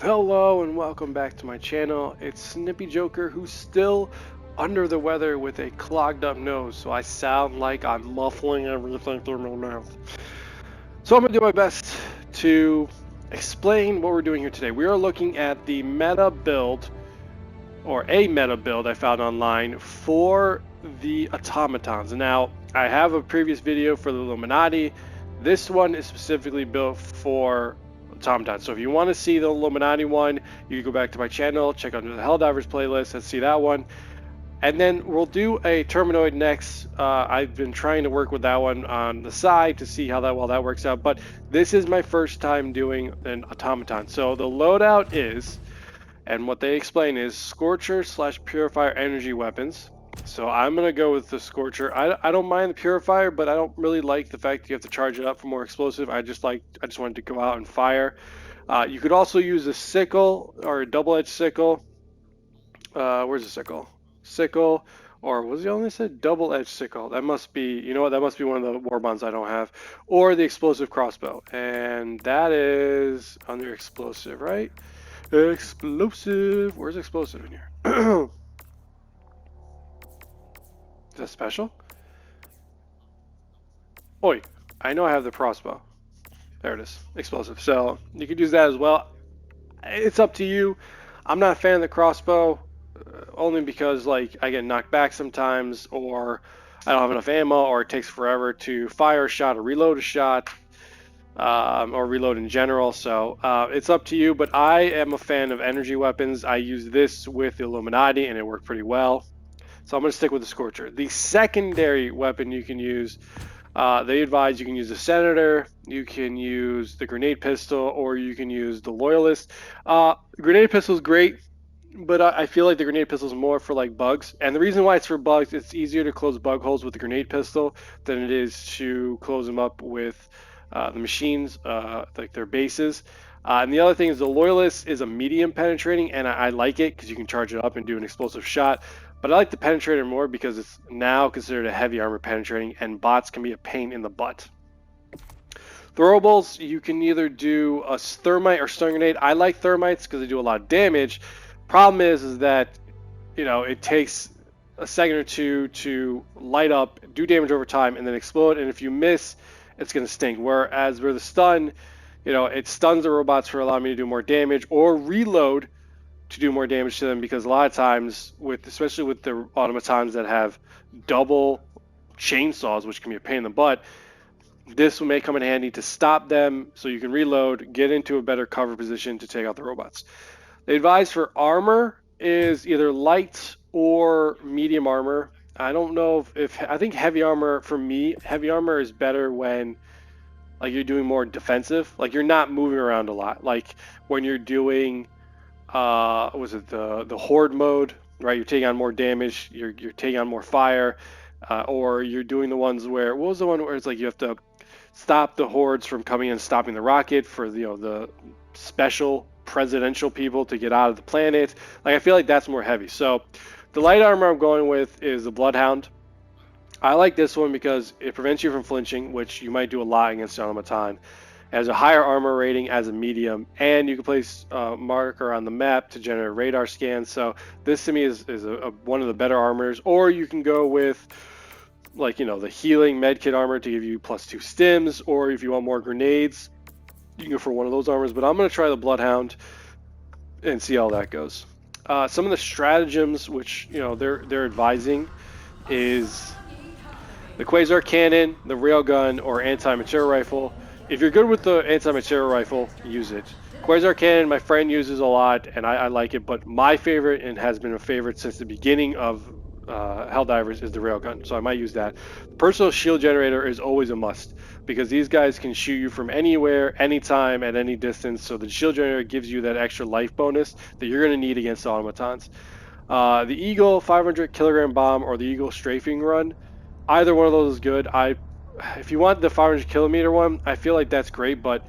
Hello and welcome back to my channel. It's Snippy Joker, who's still under the weather with a clogged up nose, so I sound like I'm muffling everything through my mouth. So I'm going to do my best to explain what we're doing here today. We are looking at the meta build, or a meta build I found online for the Automatons. Now, I have a previous video for the Illuminati. This one is specifically built for Automaton. So if you want to see the Illuminati one, you can go back to my channel, check out the Helldivers playlist and see that one. And then we'll do a Terminoid next. I've been trying to work with that one on the side to see how that works out. But this is my first time doing an Automaton. So the loadout is, and what they explain is, Scorcher / Purifier energy weapons. So I'm going to go with the Scorcher. I don't mind the Purifier, but I don't really like the fact that you have to charge it up for more explosive. I just wanted to go out and fire. You could also use a sickle or a double-edged sickle. Where's the sickle? Sickle, or was it only said double-edged sickle? That must be, you know what, that must be one of the war bonds I don't have. Or the explosive crossbow. And that is under explosive, right? Explosive. Where's explosive in here? Is that special? Oi, I know I have the crossbow. There it is, explosive. So you could use that as well. It's up to you. I'm not a fan of the crossbow, only because like I get knocked back sometimes, or I don't have enough ammo, or it takes forever to fire a shot or reload a shot, or reload in general. So it's up to you. But I am a fan of energy weapons. I use this with the Illuminati, and it worked pretty well. So I'm going to stick with the Scorcher. The secondary weapon you can use, they advise you can use the Senator, you can use the grenade pistol, or you can use the Loyalist. Grenade pistol is great, but I feel like the grenade pistol is more for like bugs. And the reason why it's for bugs, it's easier to close bug holes with the grenade pistol than it is to close them up with the machines, like their bases. And the other thing is the Loyalist is a medium penetrating, and I like it because you can charge it up and do an explosive shot. But I like the Penetrator more because it's now considered a heavy armor penetrating, and bots can be a pain in the butt. Throwables, you can either do a thermite or stun grenade. I like thermites because they do a lot of damage. Problem is that, you know, it takes a second or two to light up, do damage over time, and then explode. And if you miss, it's going to stink. Whereas with the stun, you know, it stuns the robots for allowing me to do more damage or reload to do more damage to them, because a lot of times especially with the automatons that have double chainsaws, which can be a pain in the butt, this may come in handy to stop them so you can reload, get into a better cover position to take out the robots. The advice for armor is either light or medium armor. I don't know if I think heavy armor, for me, heavy armor is better when like you're doing more defensive, like you're not moving around a lot, like when you're doing was it the horde mode, right? You're taking on more damage, you're taking on more fire, or you're doing the ones where, what was the one where it's like you have to stop the hordes from coming and stopping the rocket for, you know, the special presidential people to get out of the planet. Like I feel like that's more heavy. So the light armor I'm going with is the Bloodhound. I like this one because it prevents you from flinching, which you might do a lot against the Automaton. It has a higher armor rating as a medium, and you can place a marker on the map to generate radar scans. So this to me is one of the better armors. Or you can go with, like, you know, the healing medkit armor to give you +2 stims, or if you want more grenades, you can go for one of those armors. But I'm going to try the Bloodhound and see how that goes. Some of the stratagems, which, you know, they're advising, is the Quasar Cannon, the Railgun, or Anti-Material Rifle. If you're good with the Anti-Material Rifle, use it. Quasar Cannon, my friend uses a lot, and I like it, but my favorite, and has been a favorite since the beginning of Helldivers, is the Railgun, so I might use that. Personal Shield Generator is always a must, because these guys can shoot you from anywhere, anytime, at any distance, so the Shield Generator gives you that extra life bonus that you're going to need against automatons. The Eagle 500 kilogram bomb or the Eagle strafing run, either one of those is good. If you want the 500 kilometer one, I feel like that's great, but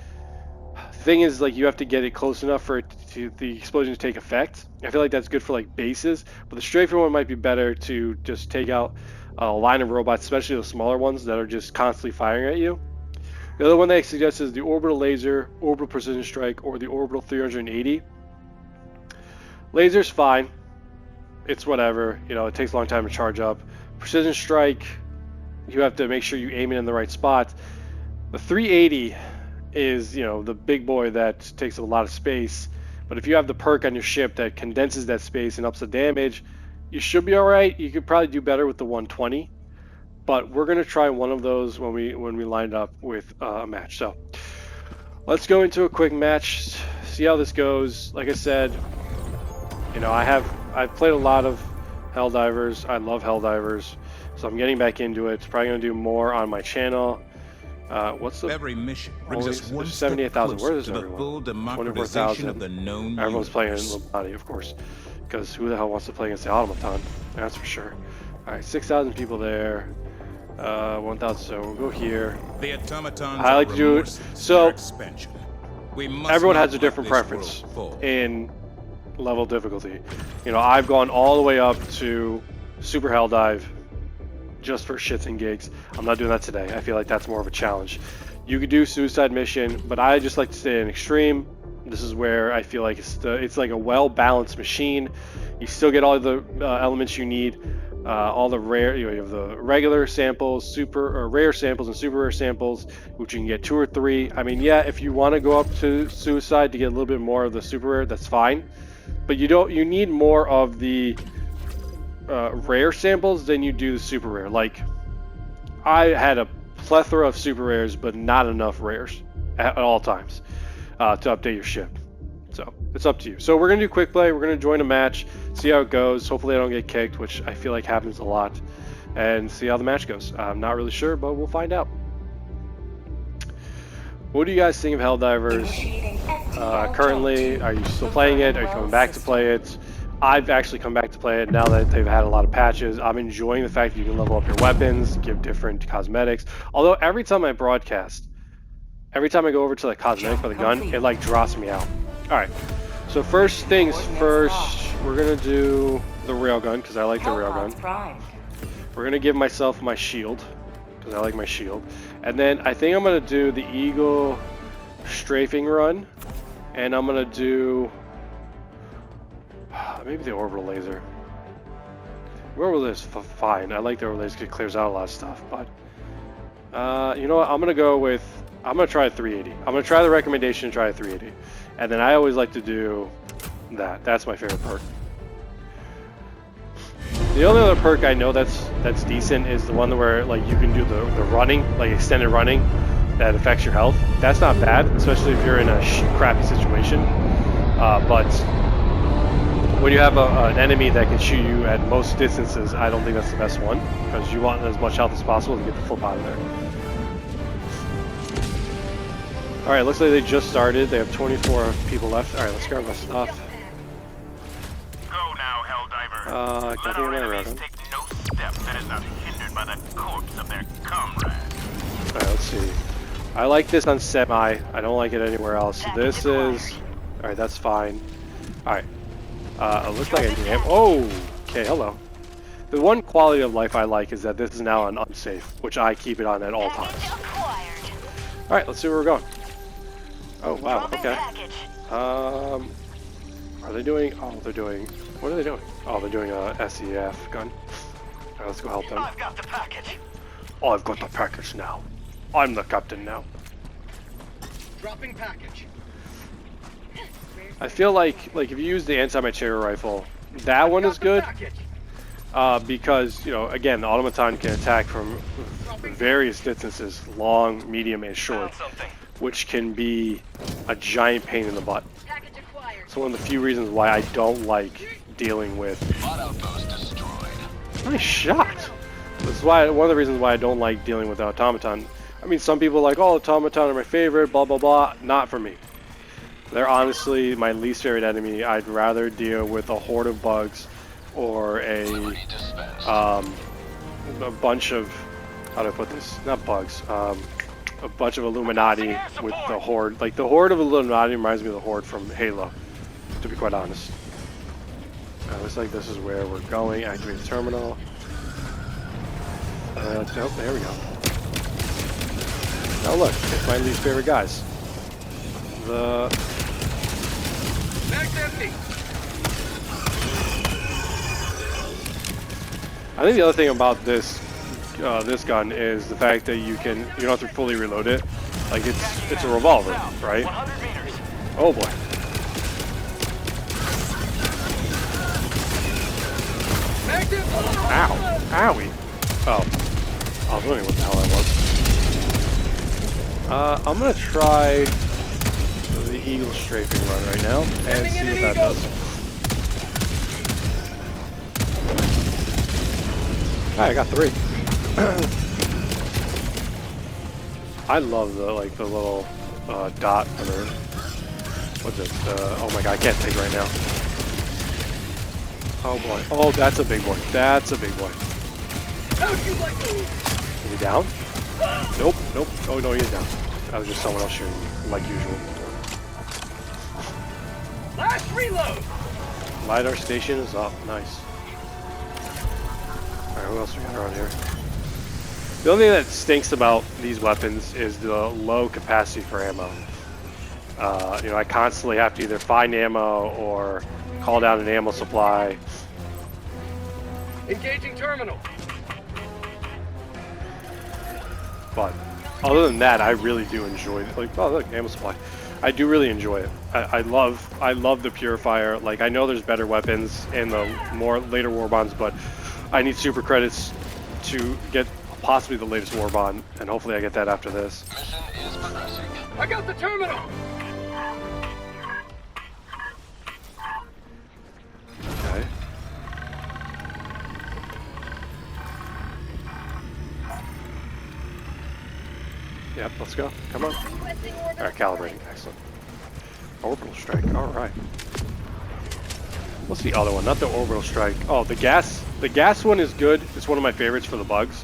the thing is, like, you have to get it close enough for the explosion to take effect. I feel like that's good for like bases, but the strafing one might be better to just take out a line of robots, especially the smaller ones that are just constantly firing at you. The other one they suggest is the orbital laser, orbital precision strike, or the orbital 380. Laser's fine. It's whatever. You know, it takes a long time to charge up. Precision strike, you have to make sure you aim it in the right spot. The 380 is, you know, the big boy that takes up a lot of space. But if you have the perk on your ship that condenses that space and ups the damage, you should be all right. You could probably do better with the 120. But we're gonna try one of those when we line it up with a match. So let's go into a quick match, see how this goes. Like I said, you know, I've played a lot of Helldivers. I love Helldivers, so I'm getting back into it. Probably gonna do more on my channel. What's the every mission brings us one 78,000? Where is to the everyone? full democratization 24,000. of the known Everyone's playing universe. Loadout, of course, because who the hell wants to play against the Automaton? That's for sure. All right, 6,000 people there. 1,000. So we'll go here. The Automatons I like to do it. So expansion. Everyone has a different preference in level difficulty. You know, I've gone all the way up to Super Helldive just for shits and gigs. I'm not doing that today. I feel like that's more of a challenge. You could do Suicide Mission, but I just like to stay in Extreme. This is where I feel like it's like a well-balanced machine. You still get all the elements you need. All the rare, you have the regular samples, super or rare samples, and super rare samples, which you can get 2 or 3. I mean, yeah, if you want to go up to Suicide to get a little bit more of the super rare, that's fine. But you need more of the rare samples than you do the super rare. Like, I had a plethora of super rares, but not enough rares at all times to update your ship. So it's up to you. So we're gonna do quick play. We're gonna join a match, see how it goes. Hopefully I don't get kicked, which I feel like happens a lot, and see how the match goes. I'm not really sure, but we'll find out. What do you guys think of Helldivers currently? Are you still playing it? Are you coming back to play it? I've actually come back to play it now that they've had a lot of patches. I'm enjoying the fact that you can level up your weapons, give different cosmetics. Although every time I broadcast, every time I go over to the cosmetic for the gun, it like drops me out. Alright, so first things first, we're going to do the railgun, because I like the railgun. We're going to give myself my shield, because I like my shield. And then I think I'm going to do the Eagle strafing run, and I'm going to do maybe the orbital laser. The orbital laser is fine. I like the orbital laser because it clears out a lot of stuff, but you know what, I'm going to try 380. I'm going to try the recommendation and try a 380. And then I always like to do that. That's my favorite perk. The only other perk I know that's decent is the one where like you can do the running, like extended running, that affects your health. That's not bad, especially if you're in a crappy situation. But when you have an enemy that can shoot you at most distances, I don't think that's the best one, because you want as much health as possible to get the flip out of there. Alright, looks like they just started. They have 24 people left. Alright, let's grab my stuff. Go now, Helldiver. I think I'm gonna take no step that is not hindered by the corpse of their comrade. Alright, let's see. I like this on semi. I don't like it anywhere else. This is... Alright, that's fine. Alright. It looks like I am... Oh! Okay, hello. The one quality of life I like is that this is now on unsafe, which I keep it on at all times. Alright, let's see where we're going. Oh, wow, okay. Are they doing... Oh, they're doing... What are they doing? Oh, they're doing a SEF gun. Alright, let's go help them. I've got the package. I've got the package now. I'm the captain now. Dropping package. I feel like if you use the anti-material rifle, that one is good. Because, you know, again, the Automaton can attack from various distances, long, medium, and short, which can be a giant pain in the butt. So one of the few reasons why I don't like dealing with... Nice shot! This is why one of the reasons why I don't like dealing with Automaton. I mean, some people are like, oh, Automaton are my favorite, blah, blah, blah. Not for me. They're honestly my least favorite enemy. I'd rather deal with a horde of bugs or a bunch of, how do I put this? Not bugs. A bunch of Illuminati with the horde. Like, the horde of Illuminati reminds me of the horde from Halo, to be quite honest. Looks like this is where we're going. Activate the terminal. Oh, there we go. Now look, it's my least favorite guys. I think the other thing about this this gun is the fact that you don't have to fully reload it. Like it's a revolver, right? 100 meters. Oh boy. Ow. Owie. Oh. I was wondering what the hell I was. I'm gonna try the Eagle strafing run right now and see what that does. Alright, I got 3. I love the little dot for the what's it? Oh my god, I can't think right now. Oh boy. Oh, that's a big boy. That's a big boy. Is he down? Nope. Nope. Oh no, he's down. That was just someone else shooting me, like usual. Last reload. LiDAR station is up. Nice. Alright, who else we got around here? The only thing that stinks about these weapons is the low capacity for ammo. You know, I constantly have to either find ammo or call down an ammo supply. Engaging terminal. But other than that, I really do enjoy it. Like, oh look, ammo supply. I do really enjoy it. I love the Purifier. Like, I know there's better weapons in the more later war bonds, but I need super credits to get possibly the latest war bond, and hopefully I get that after this. Mission is progressing. I got the terminal. Okay. Yep, let's go. Come on. Alright, calibrating. Excellent. Orbital strike. Alright. What's the other one? Not the orbital strike. Oh, the gas. The gas one is good. It's one of my favorites for the bugs.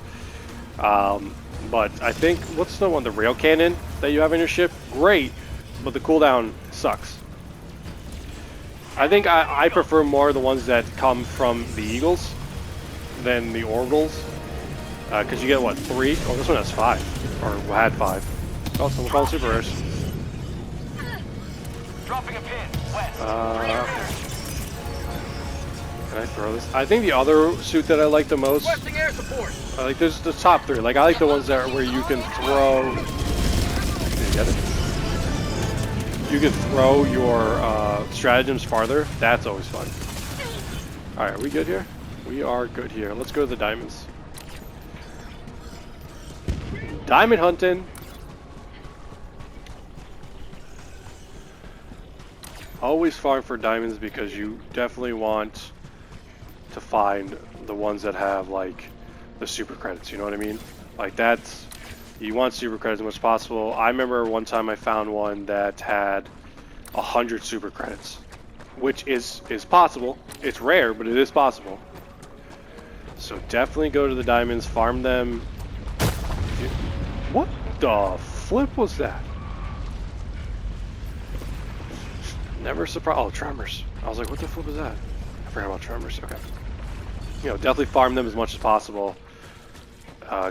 But I think, what's the one? The rail cannon that you have in your ship? Great, but the cooldown sucks. I think I prefer more the ones that come from the Eagles than the Orbitals. Because you get, what, 3? Oh, this one has 5. Or had 5. Oh, someone called super rares. Dropping a pin. West. Can I throw this? I think the other suit that I like the most, Requesting air support. I like there's the top 3. Like, I like the ones that are where you can throw. Did you get it? You can throw your stratagems farther. That's always fun. All right, are we good here? We are good here. Let's go to the diamonds. Diamond hunting. Always farm for diamonds because you definitely want to find the ones that have like the super credits, you know what I mean? Like that's, you want super credits as much as possible. I remember one time I found one that had 100 super credits, which is possible. It's rare, but it is possible. So definitely go to the diamonds, farm them. What the flip was that? Never surprised. Oh, tremors. I was like, what the flip is that? I forgot about tremors. Okay. You know, definitely farm them as much as possible.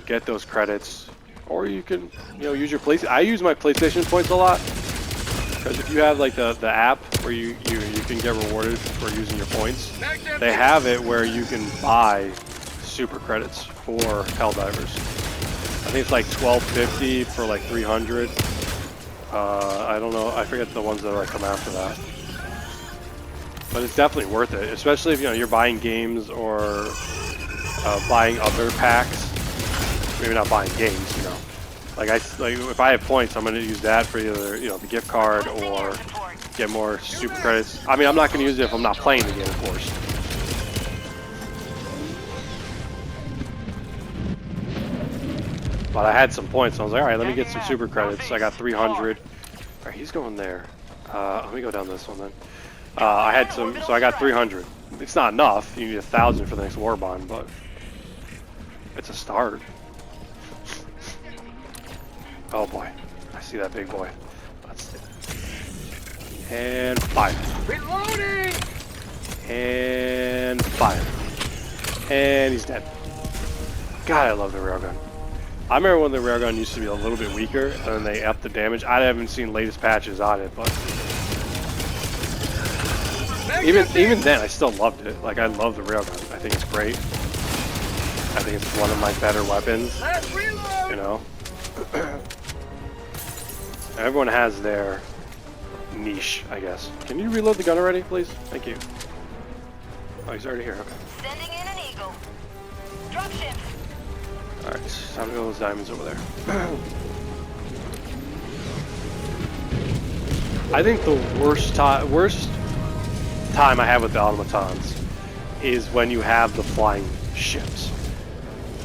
Get those credits, or you can, you know, use your place. I use my PlayStation points a lot because if you have like the app where you can get rewarded for using your points, they have it where you can buy super credits for Helldivers. I think it's like $12.50 for like 300. I don't know. I forget the ones that like come after that. But it's definitely worth it, especially if you're buying games or buying other packs. Maybe not buying games, you know. Like if I have points, I'm going to use that for either the gift card or get more super credits. I mean, I'm not going to use it if I'm not playing the game, of course. But I had some points, so I was like, all right, let me get some super credits. I got 300. All right, he's going there. Let me go down this one then. I had some, so I got 300. It's not enough. You need 1,000 for the next war bond, but it's a start. Oh boy, I see that big boy. And fire. Reloading. And fire. And he's dead. God, I love the railgun. I remember when the railgun used to be a little bit weaker, and then they upped the damage. I haven't seen latest patches on it, but even then, I still loved it. Like, I love the railgun. I think it's great. I think it's one of my better weapons. Last reload! You know? Everyone has their niche, I guess. Can you reload the gun already, please? Thank you. Oh, he's already here. Okay. Sending in an eagle. Dropship. Alright, time to go those diamonds over there. I think the worst time I have with the Automatons is when you have the flying ships.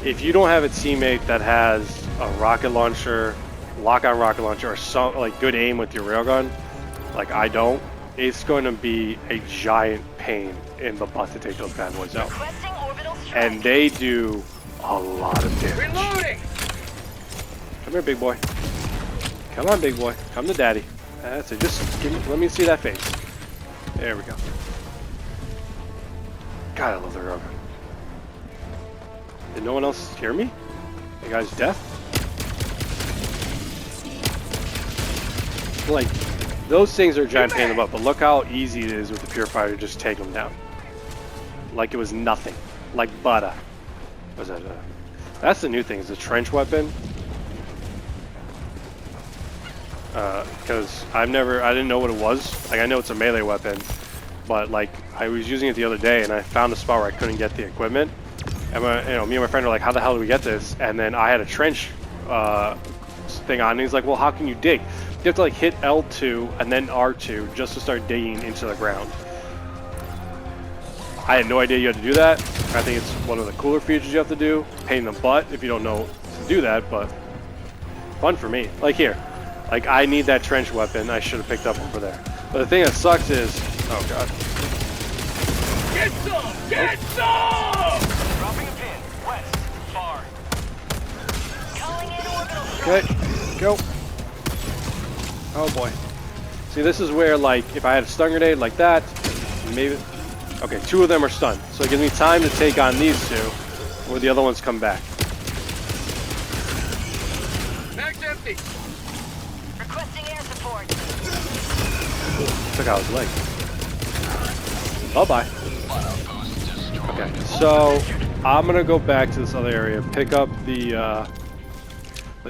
If you don't have a teammate that has a rocket launcher, lock-on rocket launcher, or some like good aim with your railgun, like I don't, it's going to be a giant pain in the butt to take those bad boys out. Requesting orbital strike. And they do a lot of damage. Reloading! Come here, big boy. Come on, big boy. Come to daddy. That's it. Just give me, let me see that face. There we go. God, I love the railgun. Did no one else hear me? You guys deaf? Like, those things are a giant pain in the butt, but look how easy it is with the purifier to just take them down. Like it was nothing. Like butter. What was that? That's the new thing, is the trench weapon. Because I didn't know what it was. Like, I know it's a melee weapon, but like I was using it the other day and I found a spot where I couldn't get the equipment. And me and my friend were like, how the hell do we get this? And then I had a trench thing on, and he's like, well, how can you dig? You have to like hit L2 and then R2 just to start digging into the ground. I had no idea you had to do that. I think it's one of the cooler features you have to do. Pain in the butt if you don't know to do that, but fun for me. Like here, like I need that trench weapon. I should have picked up over there. But the thing that sucks is, oh god. Get some! Get some! Dropping a pin. West. Far. Calling in orbital strike. Okay, go. Oh boy. See, this is where, like, if I had a stun grenade like that, maybe... Okay, 2 of them are stunned. So it gives me time to take on these 2, where the other ones come back. Mag's empty. Requesting air support. Took out his leg. Bye-bye. Okay, so I'm gonna go back to this other area, pick up the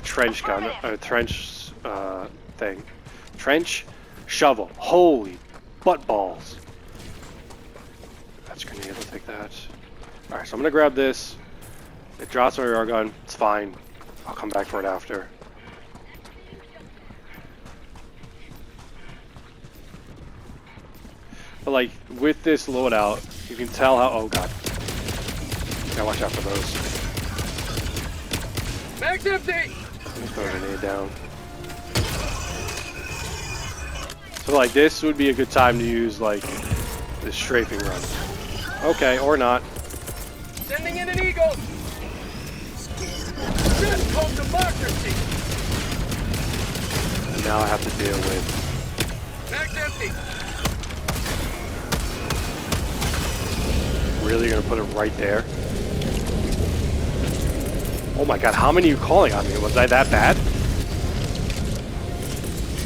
trench gun, trench thing. Trench shovel. Holy butt balls. That's grenade, I'll take that. Alright, so I'm gonna grab this. It drops my AR gun, it's fine. I'll come back for it after. But like, with this loadout, you can tell how, oh god. Gotta watch out for those. Mag's empty. Let's throw a grenade down. So like, this would be a good time to use like this strafing run. Okay, or not. Sending in an eagle. Just called democracy. And now I have to deal with. Mag's empty. Really, you're gonna put it right there? Oh my god, how many are you calling on me? Was I that bad?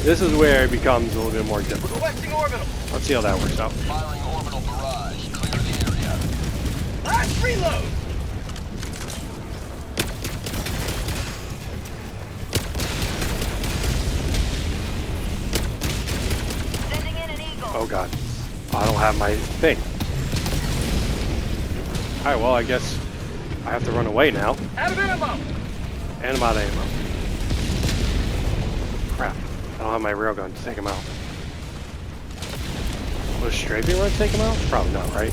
This is where it becomes a little bit more difficult. Requesting orbital. Let's see how that works out. Firing orbital barrage. Clear the area. Last reload. Sending in an eagle. Oh god. I don't have my thing. Alright, well, I guess I have to run away now. Out of ammo. And I'm out of ammo. Crap. I don't have my railgun to take him out. Will a strafing run take him out? Probably not, right?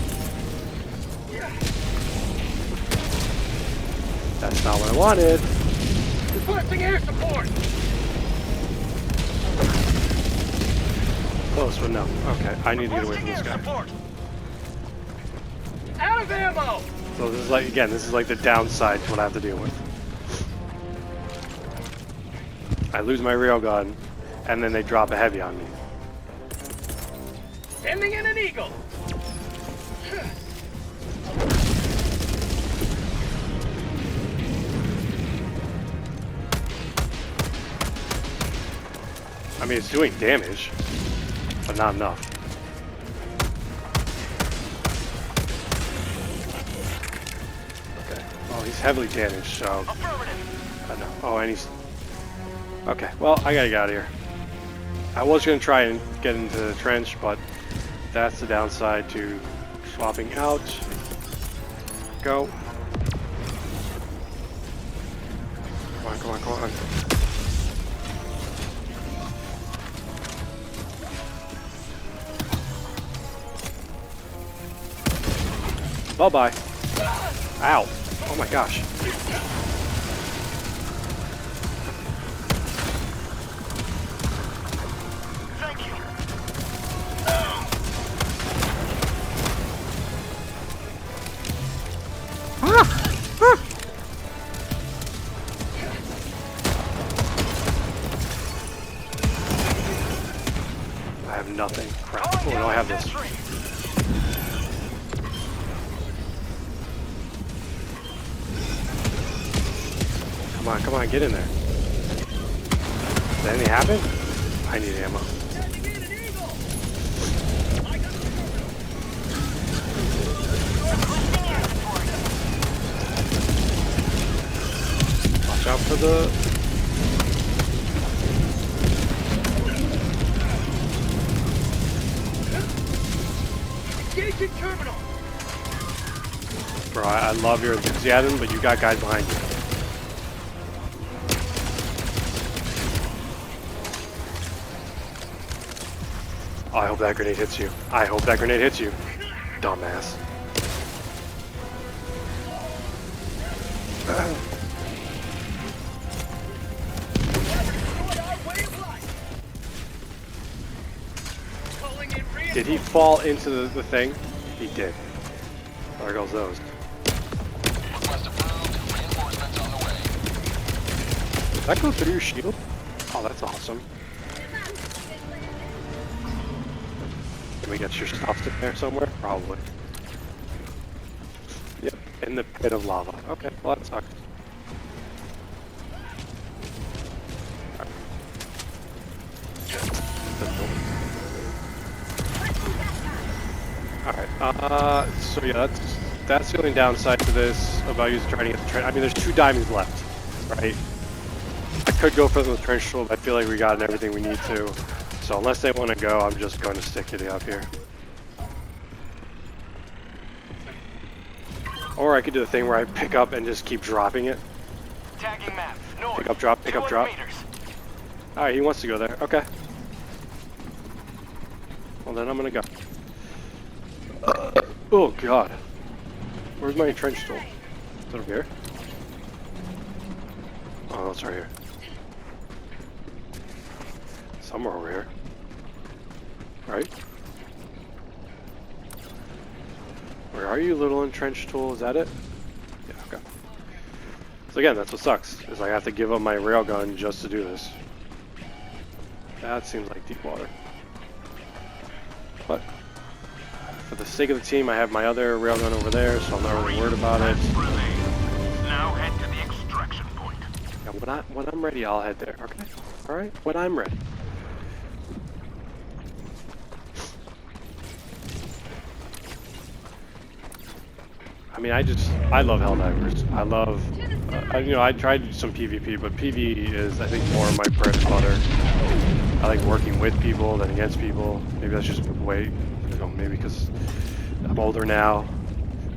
That's not what I wanted. Requesting air support. Close, but no. Okay, I need to get away from Requesting this air guy. support. Out of ammo. So this is like, again, this is like the downside to what I have to deal with. I lose my railgun, and then they drop a heavy on me. Sending in an eagle. I mean, it's doing damage, but not enough. Okay. Oh, he's heavily damaged, so... Affirmative. I know. Oh, and he's... Okay, well, I gotta get out of here. I was gonna try and get into the trench, but that's the downside to swapping out. Go. Come on, come on, come on. Bye-bye. Ow. Oh my gosh. Thank you. I have nothing. Crap. Oh, no, I have this. Come on, get in there. Did anything happen? I need ammo. Watch out for the... Engaging terminal. Bro, I love your enthusiasm, but you got guys behind you. Oh, I hope that grenade hits you. I hope that grenade hits you. Dumbass. Did he fall into the thing? He did. There goes those. Request approved. Reinforcements on the way. Did that go through your shield? Oh, that's awesome. Can we get your stuff in there somewhere? Probably. Yep, in the pit of lava. Okay, well that sucks. Alright, so yeah, that's the only downside to this about using trying to get the trench. I mean, there's 2 diamonds left, right? I could go for the trench tool, but I feel like we got everything we need to. So unless they want to go, I'm just going to stick it up here. Or I could do the thing where I pick up and just keep dropping it. Tagging map. North. Pick up, drop, pick up, 200 drop. meters. Alright, he wants to go there. Okay. Well, then I'm going to go. Oh, God. Where's my trench tool? Is it over here? Oh, it's right here. Somewhere over here. Right? Where are you, little entrenched tool? Is that it? Yeah, okay. So again, that's what sucks, is I have to give up my railgun just to do this. That seems like deep water. But for the sake of the team, I have my other railgun over there, so I'm not really worried about it. Now head to the extraction point. Yeah, when I'm ready, I'll head there. Okay. All right. When I'm ready. I mean, I love Helldivers. I love, I tried some PvP, but PvE is, I think, more my bread and butter. I like working with people than against people. Maybe that's just the way, maybe because I'm older now.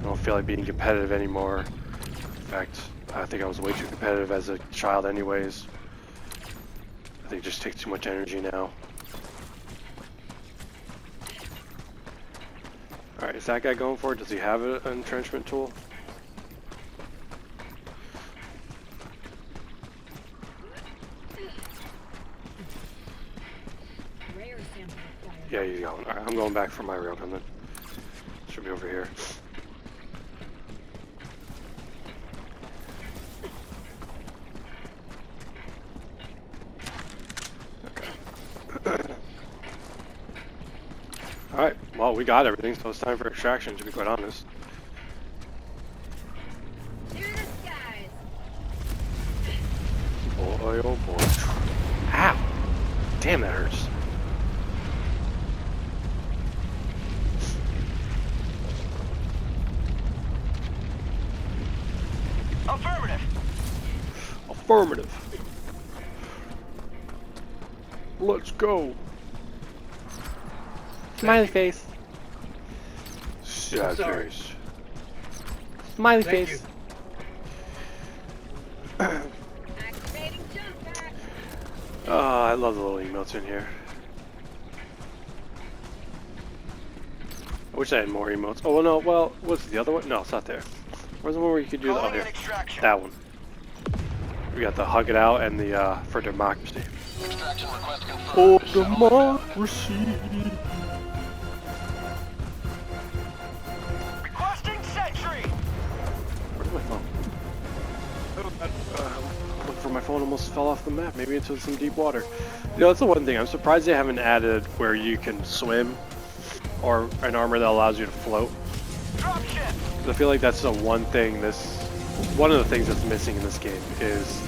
I don't feel like being competitive anymore. In fact, I think I was way too competitive as a child anyways. I think it just takes too much energy now. Alright, is that guy going for it? Does he have an entrenchment tool? Yeah, he's going. Alright, I'm going back for my railgun then. Should be over here. Okay. Alright, well, we got everything, so it's time for extraction, to be quite honest. Boy, oh boy. Ow! Damn, that hurts. Affirmative. Let's go. Smiley face. Sad Sorry. face. Smiley Thank face. Activating jump pack. Oh, I love the little emotes in here. I wish I had more emotes. Oh, well, no, well, what's the other one? No, it's not there. Where's the one where you could do that? Oh, Calling here. in extraction. That one. We got the hug it out and the for democracy. Extraction request For confirmed. democracy. Requesting sentry. Where's my phone? Look for my phone, almost fell off the map. Maybe into some deep water. You know, that's the one thing. I'm surprised they haven't added where you can swim or an armor that allows you to float. Dropship. 'Cause I feel like that's the one thing one of the things that's missing in this game is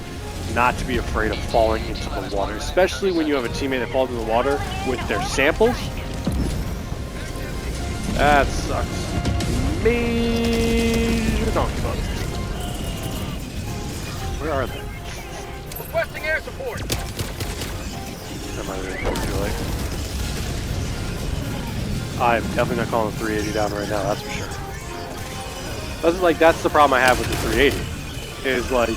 not to be afraid of falling into the water, especially when you have a teammate that falls in the water with their samples. That sucks. Major donkey bugs. Where are they? Requesting air support. That might have been too late. I'm definitely not calling the 380 down right now, that's for sure. That's the problem I have with the 380. Is like,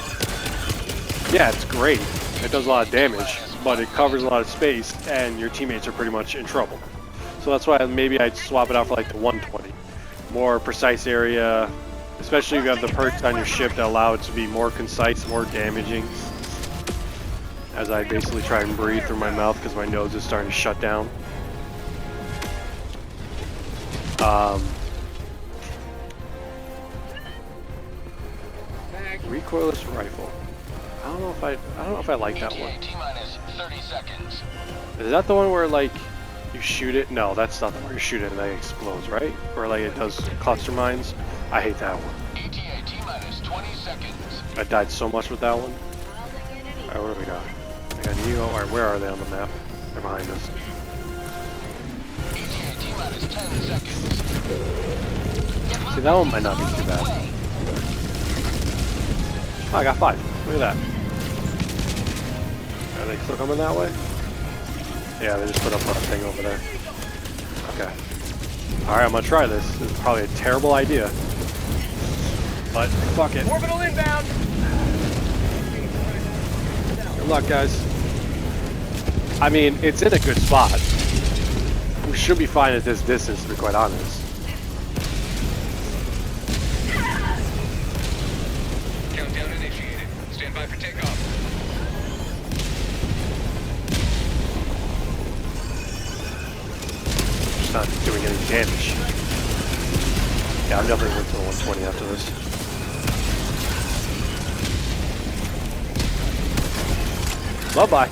yeah, it's great. It does a lot of damage, but it covers a lot of space, and your teammates are pretty much in trouble. So that's why maybe I'd swap it out for like the 120. More precise area, especially if you have the perks on your ship that allow it to be more concise, more damaging. As I basically try and breathe through my mouth because my nose is starting to shut down. Recoilless rifle. I don't know if I like that one. T-minus 30 seconds. Is that the one where like you shoot it? No, that's not the one where you shoot it and it explodes, right? Or like it does cluster mines. I hate that one. ETA T-minus 20 seconds. I died so much with that one. Alright, what do we got? I got Neo. Alright, where are they on the map? They're behind us. ETA T-minus 10 seconds. See, that one might not be too bad. Oh, I got 5. Look at that. Are they still coming that way? Yeah, they just put up a thing over there. Okay. Alright, I'm gonna try this. This is probably a terrible idea. But, fuck it. Orbital inbound. Good luck, guys. I mean, it's in a good spot. We should be fine at this distance, to be quite honest. Countdown initiated. Stand by for takeoff. Just not doing any damage. Yeah, I'm definitely going to the 120 after this. Bye-bye.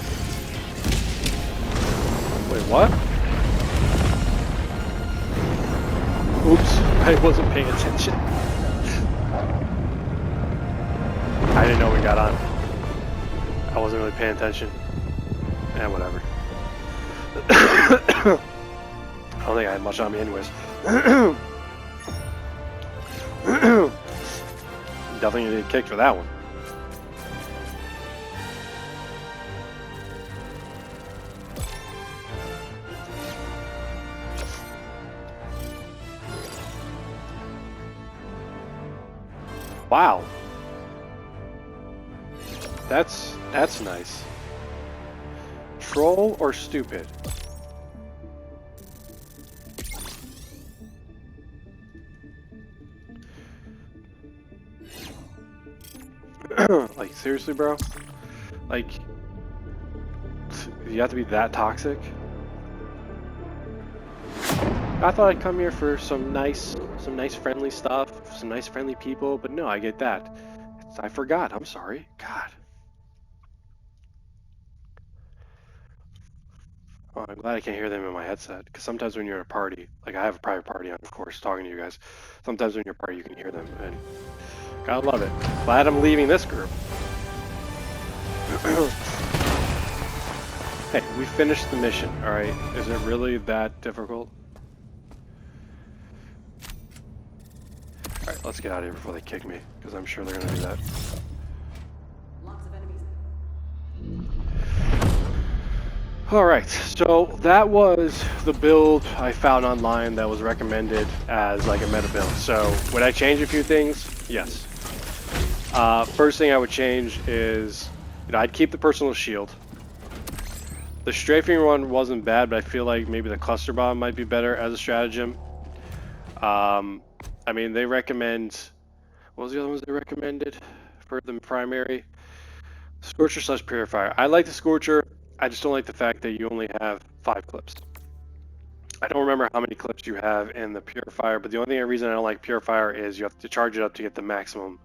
Wait, what? Oops, I wasn't paying attention. I didn't know we got on. I wasn't really paying attention. Eh, whatever. I don't think I had much on me anyways. Definitely gonna get kicked for that one. Wow. That's nice. Troll or stupid? Like, seriously, bro? Like, you have to be that toxic? I thought I'd come here for some nice friendly stuff, some nice friendly people, but no, I get that. I forgot, I'm sorry. God. Oh, I'm glad I can't hear them in my headset, because sometimes when you're in a party, like I have a private party on, of course, talking to you guys, sometimes when you're in a party you can hear them, and gotta love it. Glad I'm leaving this group. Hey, we finished the mission, alright? Is it really that difficult? Alright, let's get out of here before they kick me, because I'm sure they're gonna do that. Lots of enemies Alright, so that was the build I found online that was recommended as like a meta build. So would I change a few things? Yes. First thing I would change is, I'd keep the personal shield. The strafing one wasn't bad, but I feel like maybe the cluster bomb might be better as a stratagem. I mean, they recommend, what was the other ones they recommended for the primary? Scorcher / Purifier. I like the Scorcher. I just don't like the fact that you only have 5 clips. I don't remember how many clips you have in the Purifier, but the only reason I don't like Purifier is you have to charge it up to get the maximum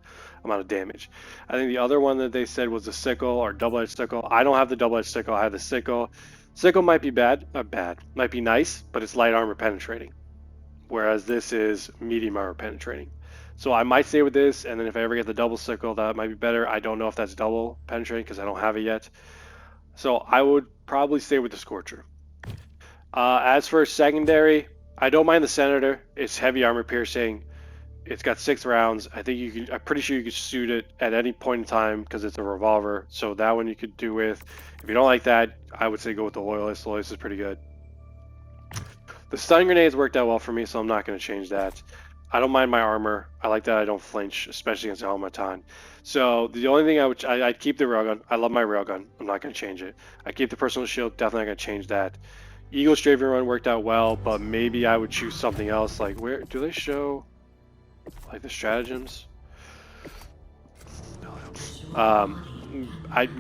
amount of damage. I think the other one that they said was the Sickle or Double-Edged Sickle. I don't have the Double-Edged Sickle. I have the Sickle. Sickle might be might be nice, but it's light armor penetrating, whereas this is medium armor penetrating. So I might stay with this, and then if I ever get the double sickle, that might be better. I don't know if that's double penetrating because I don't have it yet. So I would probably stay with the Scorcher. As for secondary, I don't mind the Senator. It's heavy armor piercing. It's got 6 rounds. I think you can. I'm pretty sure you could shoot it at any point in time because it's a revolver. So that one you could do with. If you don't like that, I would say go with the Loyalist. Loyalist is pretty good. The stun grenades worked out well for me, so I'm not going to change that. I don't mind my armor. I like that I don't flinch, especially against the Automaton. So the only thing I'd keep the railgun. I love my railgun. I'm not going to change it. I keep the personal shield. Definitely not going to change that. Eagle strafing run worked out well, but maybe I would choose something else. Like, where do they show like the stratagems?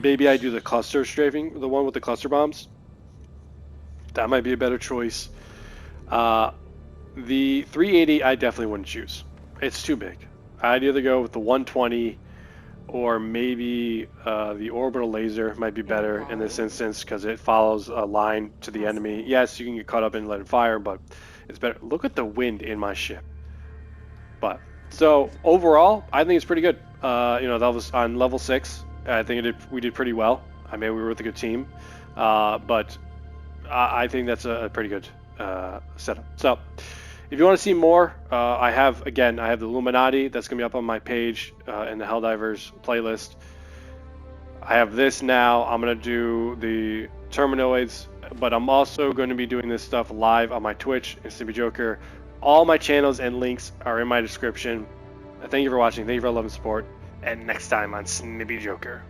Maybe I do the cluster strafing, the one with the cluster bombs. That might be a better choice. The 380 I definitely wouldn't choose. It's too big. I'd either go with the 120 or maybe the orbital laser might be better in this instance because it follows a line to the enemy. Yes, you can get caught up and let it fire, but it's better. Look at the wind in my ship. But so overall, I think it's pretty good. That was on level 6. I think we did pretty well. I mean, we were with a good team, but I think that's a pretty good setup. So if you want to see more, I have the Illuminati that's going to be up on my page in the Helldivers playlist. I have this now. I'm going to do the Terminoids, but I'm also going to be doing this stuff live on my Twitch and Snippy Joker. All my channels and links are in my description. Thank you for watching. Thank you for your love and support. And next time on Snippy Joker.